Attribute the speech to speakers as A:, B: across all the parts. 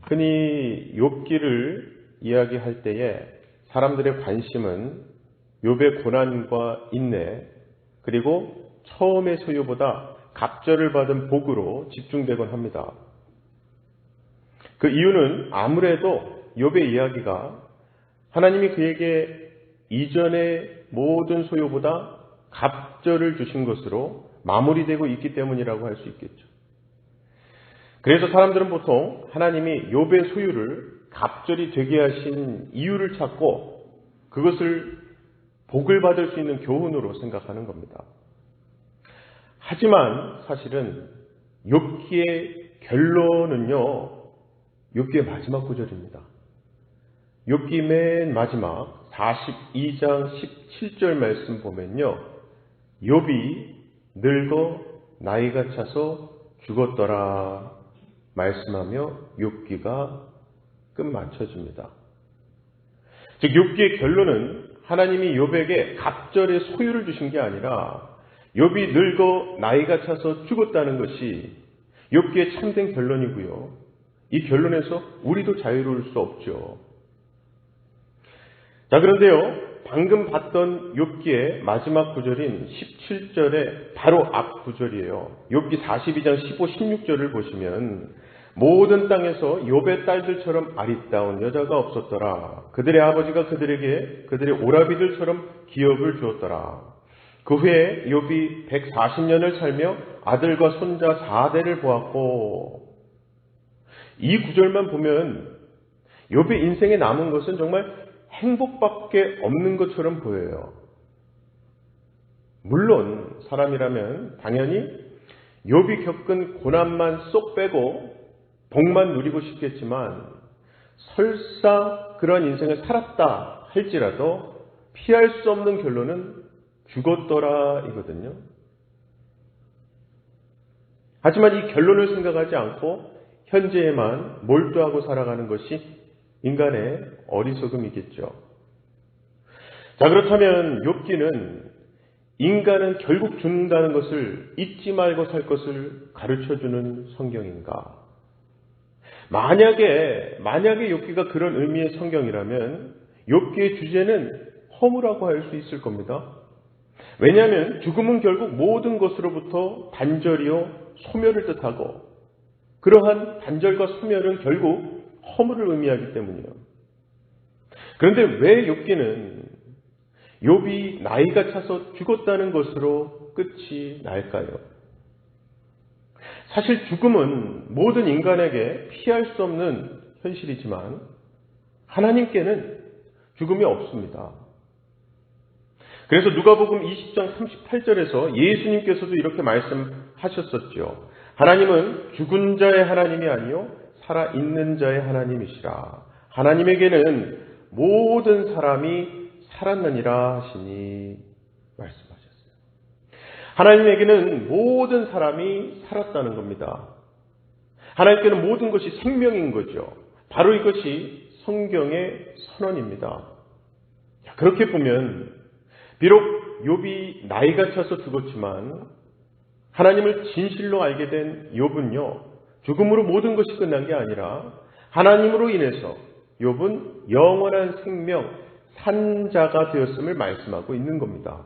A: 흔히 욥기를 이야기할 때에 사람들의 관심은 욥의 고난과 인내, 그리고 처음의 소유보다 갑절을 받은 복으로 집중되곤 합니다. 그 이유는 아무래도 욥의 이야기가 하나님이 그에게 이전의 모든 소유보다 갑절을 주신 것으로 마무리되고 있기 때문이라고 할 수 있겠죠. 그래서 사람들은 보통 하나님이 욥의 소유를 갑절이 되게 하신 이유를 찾고 그것을 복을 받을 수 있는 교훈으로 생각하는 겁니다. 하지만 사실은 욥기의 결론은요, 욥기의 마지막 구절입니다. 욥기 맨 마지막 42장 17절 말씀 보면요, 욥이 늙어 나이가 차서 죽었더라 말씀하며 욥기가 끝마쳐집니다. 즉 욥기의 결론은 하나님이 욥에게 갑절의 소유를 주신 게 아니라 욥이 늙어 나이가 차서 죽었다는 것이 욥기의 참된 결론이고요. 이 결론에서 우리도 자유로울 수 없죠. 자, 그런데요, 방금 봤던 욥기의 마지막 구절인 17절의 바로 앞 구절이에요. 욥기 42장 15, 16절을 보시면 모든 땅에서 욥의 딸들처럼 아리따운 여자가 없었더라. 그들의 아버지가 그들에게 그들의 오라비들처럼 기업을 주었더라. 그 후에 욥이 140년을 살며 아들과 손자 4대를 보았고, 이 구절만 보면 욥의 인생에 남은 것은 정말 행복밖에 없는 것처럼 보여요. 물론 사람이라면 당연히 욥이 겪은 고난만 쏙 빼고 복만 누리고 싶겠지만 설사 그런 인생을 살았다 할지라도 피할 수 없는 결론은 죽었더라 이거든요. 하지만 이 결론을 생각하지 않고 현재에만 몰두하고 살아가는 것이 인간의 어리석음이겠죠. 자, 그렇다면 욥기는 인간은 결국 죽는다는 것을 잊지 말고 살 것을 가르쳐주는 성경인가? 만약에 욥기가 그런 의미의 성경이라면 욥기의 주제는 허무라고 할 수 있을 겁니다. 왜냐하면 죽음은 결국 모든 것으로부터 단절이요 소멸을 뜻하고, 그러한 단절과 소멸은 결국 허무를 의미하기 때문이에요. 그런데 왜 욥기는 욥이 나이가 차서 죽었다는 것으로 끝이 날까요? 사실 죽음은 모든 인간에게 피할 수 없는 현실이지만 하나님께는 죽음이 없습니다. 그래서 누가복음 20장 38절에서 예수님께서도 이렇게 말씀하셨었죠. 하나님은 죽은 자의 하나님이 아니요 살아있는 자의 하나님이시라. 하나님에게는 모든 사람이 살았느니라 하시니 말씀하셨어요. 하나님에게는 모든 사람이 살았다는 겁니다. 하나님께는 모든 것이 생명인 거죠. 바로 이것이 성경의 선언입니다. 그렇게 보면 비록 욥이 나이가 차서 죽었지만 하나님을 진실로 알게 된 욥은요, 죽음으로 모든 것이 끝난 게 아니라 하나님으로 인해서 욥은 영원한 생명, 산자가 되었음을 말씀하고 있는 겁니다.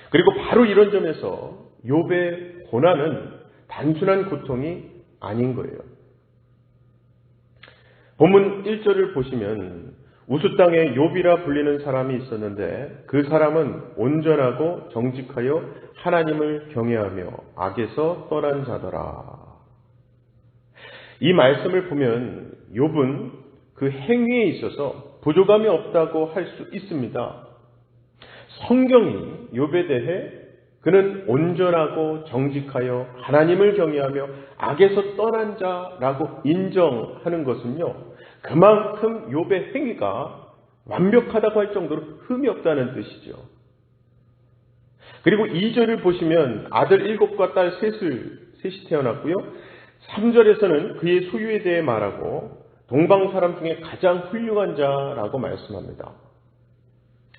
A: 그리고 바로 이런 점에서 욥의 고난은 단순한 고통이 아닌 거예요. 본문 1절을 보시면 우수 땅에 욥이라 불리는 사람이 있었는데 그 사람은 온전하고 정직하여 하나님을 경외하며 악에서 떠난 자더라. 이 말씀을 보면 욥은 그 행위에 있어서 부족함이 없다고 할 수 있습니다. 성경이 욥에 대해 그는 온전하고 정직하여 하나님을 경외하며 악에서 떠난 자라고 인정하는 것은요, 그만큼 욥의 행위가 완벽하다고 할 정도로 흠이 없다는 뜻이죠. 그리고 2절을 보시면 아들 7과 딸 셋이 태어났고요. 3절에서는 그의 소유에 대해 말하고 동방 사람 중에 가장 훌륭한 자라고 말씀합니다.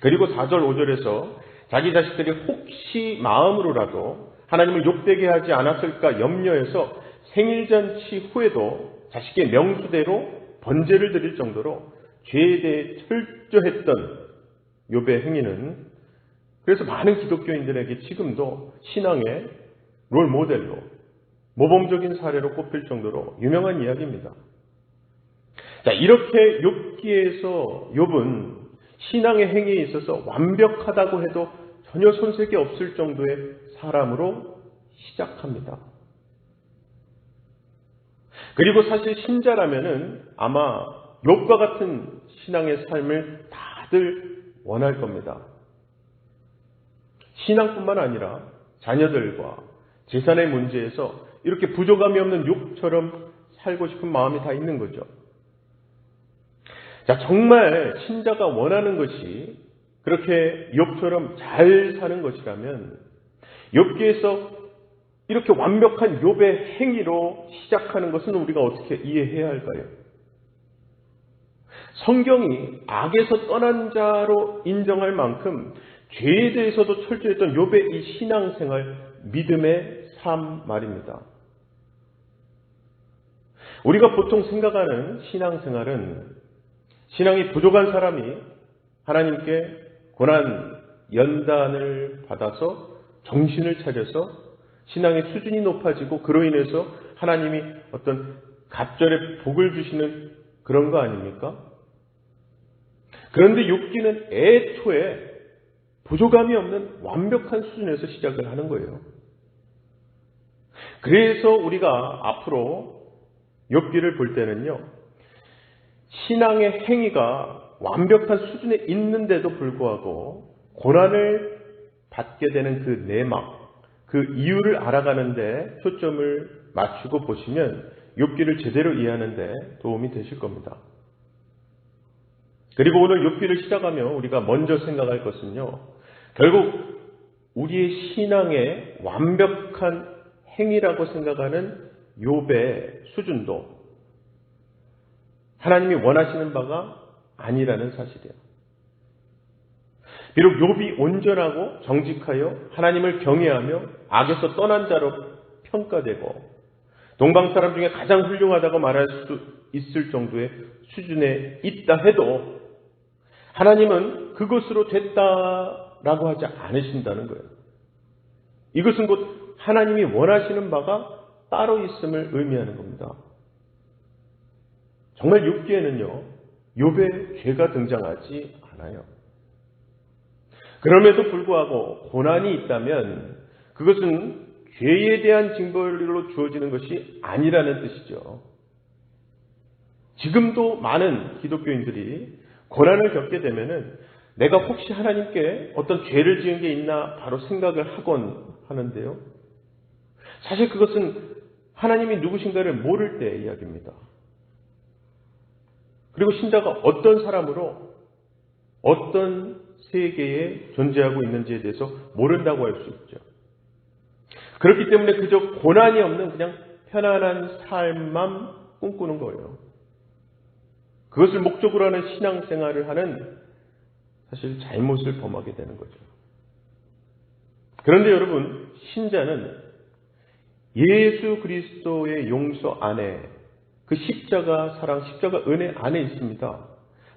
A: 그리고 4절 5절에서 자기 자식들이 혹시 마음으로라도 하나님을 욕되게 하지 않았을까 염려해서 생일잔치 후에도 자식의 명수대로 번제를 드릴 정도로 죄에 대해 철저했던 욥의 행위는 그래서 많은 기독교인들에게 지금도 신앙의 롤 모델로 모범적인 사례로 꼽힐 정도로 유명한 이야기입니다. 자, 이렇게 욥기에서 욥은 신앙의 행위에 있어서 완벽하다고 해도 전혀 손색이 없을 정도의 사람으로 시작합니다. 그리고 사실 신자라면은 아마 욥과 같은 신앙의 삶을 다들 원할 겁니다. 신앙뿐만 아니라 자녀들과 재산의 문제에서 이렇게 부족함이 없는 욥처럼 살고 싶은 마음이 다 있는 거죠. 자, 정말 신자가 원하는 것이 그렇게 욥처럼 잘 사는 것이라면 욥기에서 이렇게 완벽한 욥의 행위로 시작하는 것은 우리가 어떻게 이해해야 할까요? 성경이 악에서 떠난 자로 인정할 만큼 죄에 대해서도 철저했던 욥의 이 신앙생활, 믿음의 삶 말입니다. 우리가 보통 생각하는 신앙생활은 신앙이 부족한 사람이 하나님께 고난 연단을 받아서 정신을 차려서 신앙의 수준이 높아지고 그로 인해서 하나님이 어떤 갑절의 복을 주시는 그런 거 아닙니까? 그런데 욥기는 애초에 부족함이 없는 완벽한 수준에서 시작을 하는 거예요. 그래서 우리가 앞으로 욥기를 볼 때는요, 신앙의 행위가 완벽한 수준에 있는데도 불구하고 고난을 받게 되는 그 내막, 그 이유를 알아가는데 초점을 맞추고 보시면 욥기를 제대로 이해하는 데 도움이 되실 겁니다. 그리고 오늘 욥기를 시작하며 우리가 먼저 생각할 것은요, 결국 우리의 신앙의 완벽한 행위라고 생각하는 욥의 수준도 하나님이 원하시는 바가 아니라는 사실이에요. 비록 욥이 온전하고 정직하여 하나님을 경외하며 악에서 떠난 자로 평가되고 동방 사람 중에 가장 훌륭하다고 말할 수 있을 정도의 수준에 있다 해도 하나님은 그것으로 됐다라고 하지 않으신다는 거예요. 이것은 곧 하나님이 원하시는 바가 따로 있음을 의미하는 겁니다. 정말 욥기에는요, 욥의 죄가 등장하지 않아요. 그럼에도 불구하고 고난이 있다면 그것은 죄에 대한 징벌로 주어지는 것이 아니라는 뜻이죠. 지금도 많은 기독교인들이 고난을 겪게 되면은 내가 혹시 하나님께 어떤 죄를 지은 게 있나 바로 생각을 하곤 하는데요. 사실 그것은 하나님이 누구신가를 모를 때의 이야기입니다. 그리고 신자가 어떤 사람으로 어떤 세계에 존재하고 있는지에 대해서 모른다고 할 수 있죠. 그렇기 때문에 그저 고난이 없는 그냥 편안한 삶만 꿈꾸는 거예요. 그것을 목적으로 하는 신앙생활을 하는 사실 잘못을 범하게 되는 거죠. 그런데 여러분, 신자는 예수 그리스도의 용서 안에 그 십자가 사랑, 십자가 은혜 안에 있습니다.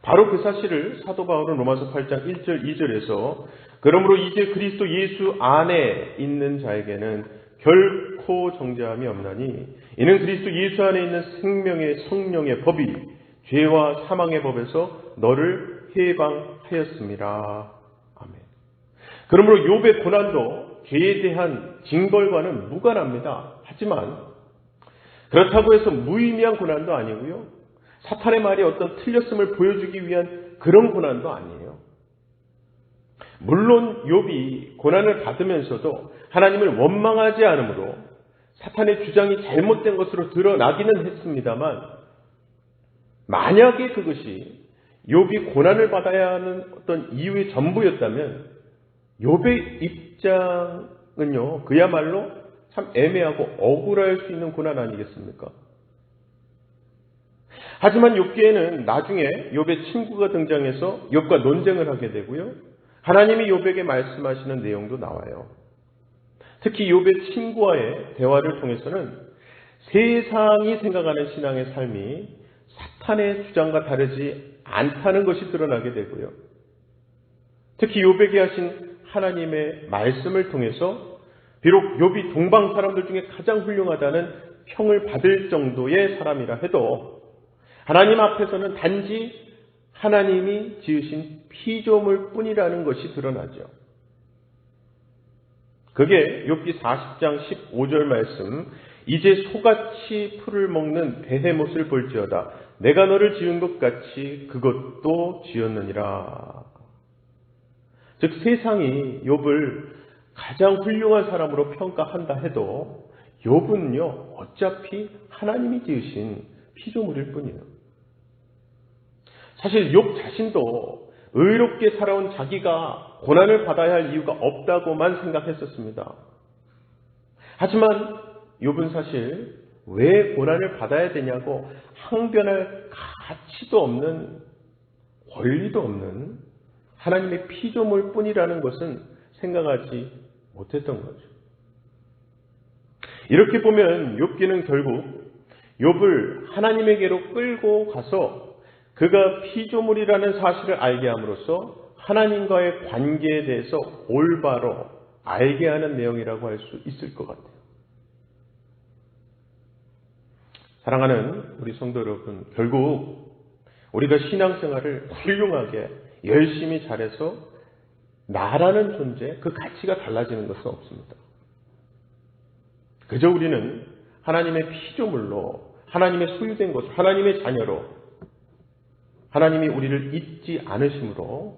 A: 바로 그 사실을 사도 바울은 로마서 8장 1절 2절에서 그러므로 이제 그리스도 예수 안에 있는 자에게는 결코 정죄함이 없나니 이는 그리스도 예수 안에 있는 생명의 성령의 법이 죄와 사망의 법에서 너를 해방하였습니다. 아멘. 그러므로 욥의 고난도 죄에 대한 징벌과는 무관합니다. 하지만 그렇다고 해서 무의미한 고난도 아니고요. 사탄의 말이 어떤 틀렸음을 보여주기 위한 그런 고난도 아니에요. 물론 욥이 고난을 받으면서도 하나님을 원망하지 않으므로 사탄의 주장이 잘못된 것으로 드러나기는 했습니다만 만약에 그것이 욥이 고난을 받아야 하는 어떤 이유의 전부였다면 욥의 입장은요, 그야말로 참 애매하고 억울할 수 있는 고난 아니겠습니까? 하지만 욥기에는 나중에 욥의 친구가 등장해서 욥과 논쟁을 하게 되고요. 하나님이 욥에게 말씀하시는 내용도 나와요. 특히 욥의 친구와의 대화를 통해서는 세상이 생각하는 신앙의 삶이 사탄의 주장과 다르지 않다는 것이 드러나게 되고요. 특히 욥에게 하신 하나님의 말씀을 통해서 비록 욥이 동방 사람들 중에 가장 훌륭하다는 평을 받을 정도의 사람이라 해도 하나님 앞에서는 단지 하나님이 지으신 피조물 뿐이라는 것이 드러나죠. 그게 욥기 40장 15절 말씀, 이제 소같이 풀을 먹는 베헤못을 볼지어다 내가 너를 지은 것 같이 그것도 지었느니라. 즉 세상이 욥을 가장 훌륭한 사람으로 평가한다 해도 욥은요 어차피 하나님이 지으신 피조물일 뿐이에요. 사실 욥 자신도 의롭게 살아온 자기가 고난을 받아야 할 이유가 없다고만 생각했었습니다. 하지만 욥은 사실 왜 고난을 받아야 되냐고 항변할 가치도 없는, 권리도 없는 하나님의 피조물 뿐이라는 것은 생각하지 못했던 거죠. 이렇게 보면 욥기는 결국 욥을 하나님에게로 끌고 가서 그가 피조물이라는 사실을 알게 함으로써 하나님과의 관계에 대해서 올바로 알게 하는 내용이라고 할 수 있을 것 같아요. 사랑하는 우리 성도 여러분, 결국 우리가 신앙생활을 훌륭하게 열심히 잘해서 나라는 존재, 그 가치가 달라지는 것은 없습니다. 그저 우리는 하나님의 피조물로, 하나님의 소유된 것, 하나님의 자녀로 하나님이 우리를 잊지 않으심으로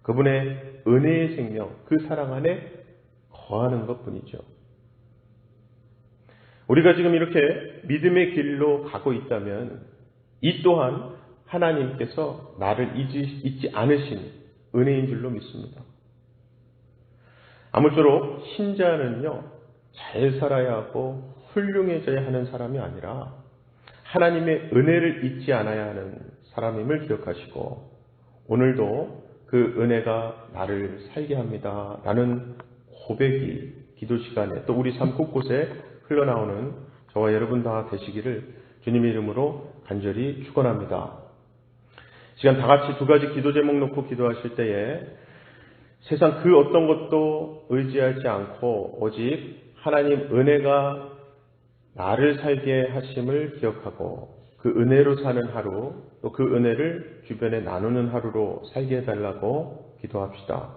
A: 그분의 은혜의 생명, 그 사랑 안에 거하는 것뿐이죠. 우리가 지금 이렇게 믿음의 길로 가고 있다면 이 또한 하나님께서 나를 잊지 않으신 은혜인 줄로 믿습니다. 아무쪼록 신자는요, 잘 살아야 하고 훌륭해져야 하는 사람이 아니라 하나님의 은혜를 잊지 않아야 하는 사람임을 기억하시고 오늘도 그 은혜가 나를 살게 합니다 라는 고백이 기도 시간에 또 우리 삶 곳곳에 흘러나오는 저와 여러분 다 되시기를 주님의 이름으로 간절히 축원합니다. 시간 다 같이 두 가지 기도 제목 놓고 기도하실 때에 세상 그 어떤 것도 의지하지 않고 오직 하나님 은혜가 나를 살게 하심을 기억하고 그 은혜로 사는 하루, 또 그 은혜를 주변에 나누는 하루로 살게 해달라고 기도합시다.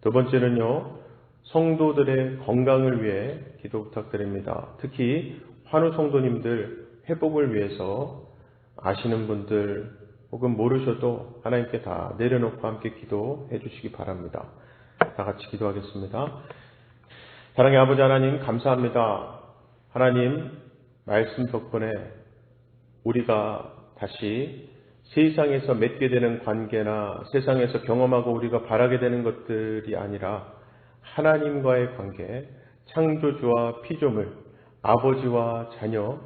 A: 두 번째는요, 성도들의 건강을 위해 기도 부탁드립니다. 특히 환우 성도님들 회복을 위해서 아시는 분들 혹은 모르셔도 하나님께 다 내려놓고 함께 기도해 주시기 바랍니다. 다 같이 기도하겠습니다. 사랑의 아버지 하나님 감사합니다. 하나님 말씀 덕분에 우리가 다시 세상에서 맺게 되는 관계나 세상에서 경험하고 우리가 바라게 되는 것들이 아니라 하나님과의 관계, 창조주와 피조물, 아버지와 자녀,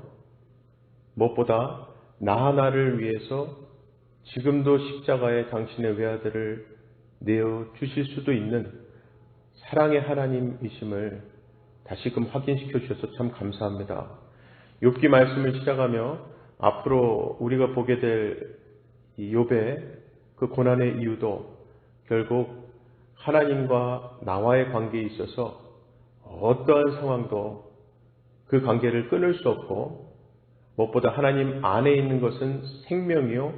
A: 무엇보다 나 하나를 위해서 지금도 십자가에 당신의 외아들을 내어 주실 수도 있는 사랑의 하나님이심을 다시금 확인시켜 주셔서 참 감사합니다. 욥기 말씀을 시작하며 앞으로 우리가 보게 될 이 욥의 그 고난의 이유도 결국 하나님과 나와의 관계에 있어서 어떠한 상황도 그 관계를 끊을 수 없고 무엇보다 하나님 안에 있는 것은 생명이요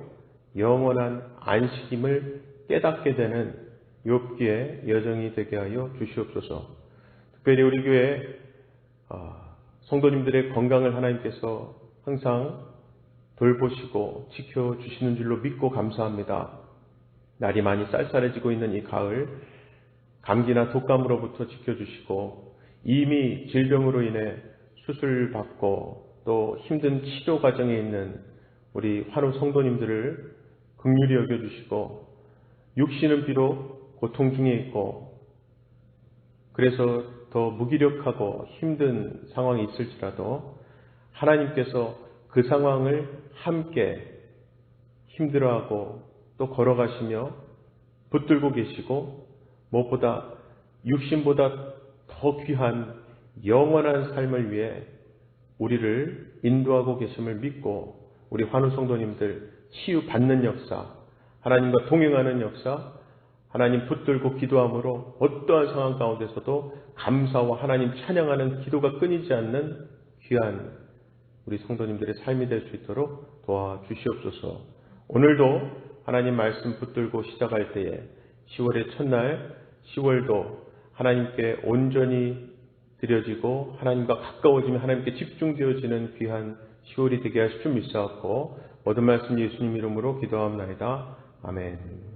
A: 영원한 안식임을 깨닫게 되는 욥기의 여정이 되게 하여 주시옵소서. 특별히 우리 교회 성도님들의 건강을 하나님께서 항상 돌보시고 지켜주시는 줄로 믿고 감사합니다. 날이 많이 쌀쌀해지고 있는 이 가을, 감기나 독감으로부터 지켜주시고 이미 질병으로 인해 수술받고 또 힘든 치료 과정에 있는 우리 환우 성도님들을 긍휼히 여겨주시고 육신은 비록 고통 중에 있고 그래서 더 무기력하고 힘든 상황이 있을지라도 하나님께서 그 상황을 함께 힘들어하고 또 걸어가시며 붙들고 계시고 무엇보다 육신보다 더 귀한 영원한 삶을 위해 우리를 인도하고 계심을 믿고 우리 환우 성도님들 치유받는 역사, 하나님과 동행하는 역사, 하나님 붙들고 기도함으로 어떠한 상황 가운데서도 감사와 하나님 찬양하는 기도가 끊이지 않는 귀한 우리 성도님들의 삶이 될 수 있도록 도와주시옵소서. 오늘도 하나님 말씀 붙들고 시작할 때에 10월의 첫날 10월도 하나님께 온전히 드려지고 하나님과 가까워지며 하나님께 집중되어지는 귀한 10월이 되게 하실 줄 믿사옵고 모든 말씀 예수님 이름으로 기도하옵나이다. 아멘.